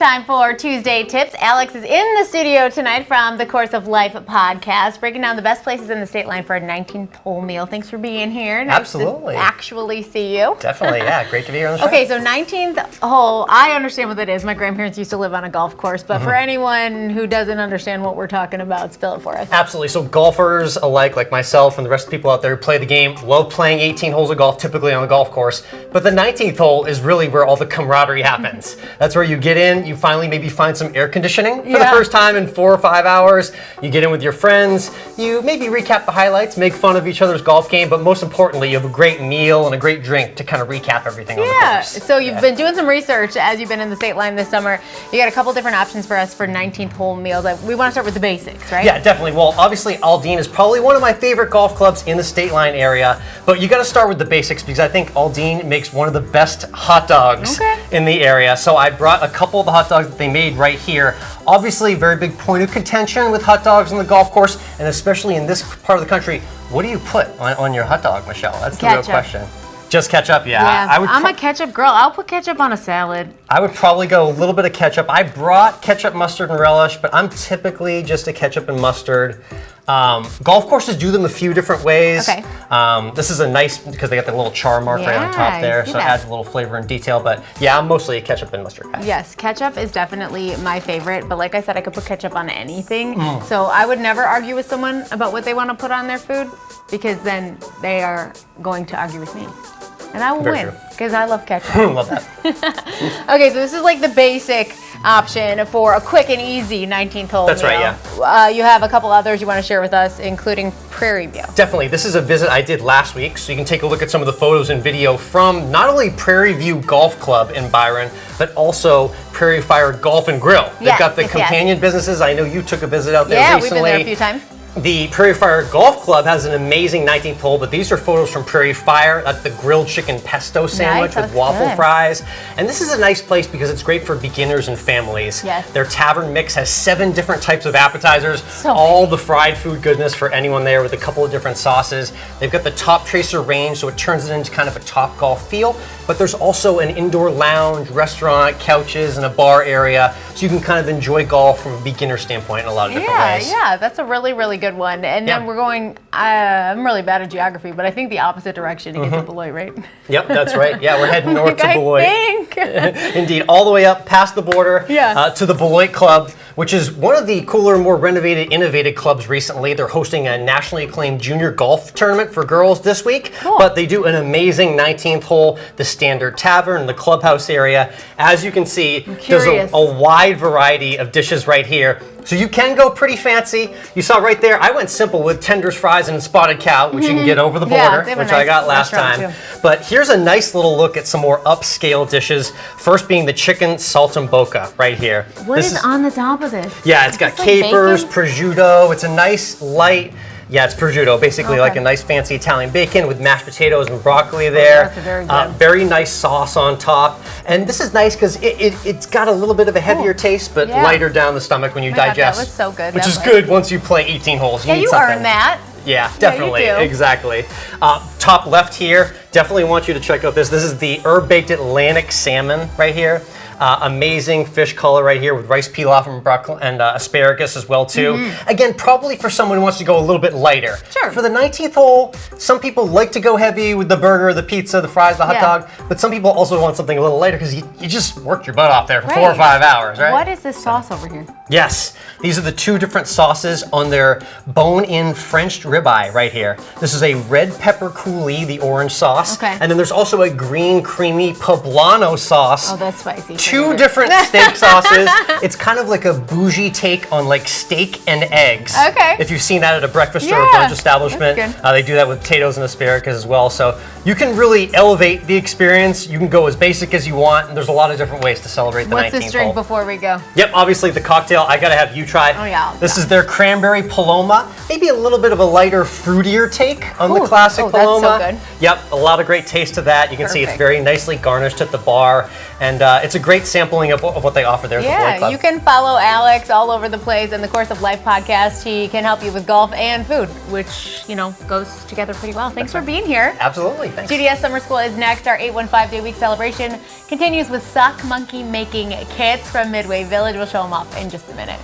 Time for Tuesday Tips. Alex is in the studio tonight from the Course of Life podcast, breaking down the best places in the state line for a 19th hole meal. Thanks for being here. Nice Absolutely. To actually see you. Definitely, yeah. Great to be here on the show. Okay, so 19th hole, I understand what that is. My grandparents used to live on a golf course, but for anyone who doesn't understand what we're talking about, spell it for us. Absolutely. So golfers alike, like myself and the rest of the people out there who play the game, love playing 18 holes of golf, typically on the golf course. But the 19th hole is really where all the camaraderie happens. That's where you get in, you finally maybe find some air conditioning for the first time in 4 or 5 hours. You get in with your friends, you maybe recap the highlights, make fun of each other's golf game, but most importantly, you have a great meal and a great drink to kind of recap everything on the course. So you've been doing some research as you've been in the state line this summer. You got a couple different options for us for 19th hole meals. We want to start with the basics, right? Yeah, definitely. Well, obviously Aldine is probably one of my favorite golf clubs in the state line area, but you got to start with the basics because I think Aldine makes one of the best hot dogs in the area. So I brought a couple of the hot dogs that they made right here. Obviously, very big point of contention with hot dogs on the golf course, and especially in this part of the country. What do you put on your hot dog, Michelle? That's the real question. Just ketchup, yeah. I'm a ketchup girl. I'll put ketchup on a salad. I would probably go a little bit of ketchup. I brought ketchup, mustard, and relish, but I'm typically just a ketchup and mustard. Golf courses do them a few different ways. Okay. This is a nice, because they got the little char mark right on top there, so it adds a little flavor and detail. But yeah, I'm mostly a ketchup and mustard guy. Yes, ketchup is definitely my favorite, but like I said, I could put ketchup on anything. So I would never argue with someone about what they want to put on their food, because then they are going to argue with me. And I will win, because I love ketchup. Love that. Okay, so this is like the basic option for a quick and easy 19th hole That's meal. right, yeah. You have a couple others you want to share with us, including Prairie View. Definitely. This is a visit I did last week, so you can take a look at some of the photos and video from not only Prairie View Golf Club in Byron, but also Prairie Fire Golf and Grill. They've got the companion businesses. I know you took a visit out there recently. Yeah, we've been there a few times. The Prairie Fire Golf Club has an amazing 19th hole, but these are photos from Prairie Fire. That's the grilled chicken pesto sandwich with waffle fries. And this is a nice place because it's great for beginners and families. Yes. Their tavern mix has 7 different types of appetizers, all the fried food goodness for anyone there with a couple of different sauces. They've got the top tracer range, so it turns it into kind of a top golf feel, but there's also an indoor lounge, restaurant, couches, and a bar area, so you can kind of enjoy golf from a beginner standpoint in a lot of different ways. Yeah, that's a really, really good one. And then we're going, I'm really bad at geography, but I think the opposite direction to get to Beloit, right? Yep, that's right. Yeah, we're heading north to Beloit. I think. Indeed, all the way up past the border to the Beloit Club, which is one of the cooler, more renovated, innovative clubs recently. They're hosting a nationally acclaimed junior golf tournament for girls this week, but they do an amazing 19th hole, the Standard Tavern, the clubhouse area. As you can see, there's a wide variety of dishes right here. So you can go pretty fancy. You saw right there, I went simple with tenders, fries, and spotted cow, which you can get over the border, which I got last time. But here's a nice little look at some more upscale dishes. First being the chicken saltimbocca right here. What is on the top of this? Yeah, it's got capers, prosciutto. It's a nice light. Yeah, it's prosciutto, basically like a nice fancy Italian bacon with mashed potatoes and broccoli there. That's very good. Very nice sauce on top. And this is nice because it's got a little bit of a heavier taste, but lighter down the stomach when you digest. That was so good. Which is good once you play 18 holes. You earned that. Yeah, definitely. Yeah, you do. Exactly. Top left here, definitely want you to check out this. This is the herb-baked Atlantic salmon right here. Amazing fish color right here with rice pilaf and broccoli and asparagus as well too. Again, probably for someone who wants to go a little bit lighter. Sure. For the 19th hole, some people like to go heavy with the burger, the pizza, the fries, the hot dog, but some people also want something a little lighter because you just worked your butt off there for 4 or 5 hours, right? What is this sauce over here? Yes, these are the 2 different sauces on their bone-in Frenched ribeye right here. This is a red pepper coulis, the orange sauce, and then there's also a green creamy poblano sauce. Oh, that's spicy. 2 different steak sauces. It's kind of like a bougie take on like steak and eggs. Okay. If you've seen that at a breakfast or a brunch establishment, they do that with potatoes and asparagus as well. So you can really elevate the experience. You can go as basic as you want, and there's a lot of different ways to celebrate the 19th hole. What's this drink before we go? Yep, obviously the cocktail. I gotta have you try. Oh yeah. This is their cranberry paloma. Maybe a little bit of a lighter, fruitier take on the classic paloma. That's so good. Yep, a lot of great taste to that. You can see it's very nicely garnished at the bar. And it's a great sampling of what they offer there at the Beloit Club. You can follow Alex all over the place. In the Course of Life podcast, he can help you with golf and food, which, goes together pretty well. Thanks for being here. Absolutely. Thanks. GDS Summer School is next. Our 815 Day Week celebration continues with sock monkey making kits from Midway Village. We'll show them off in just a minute.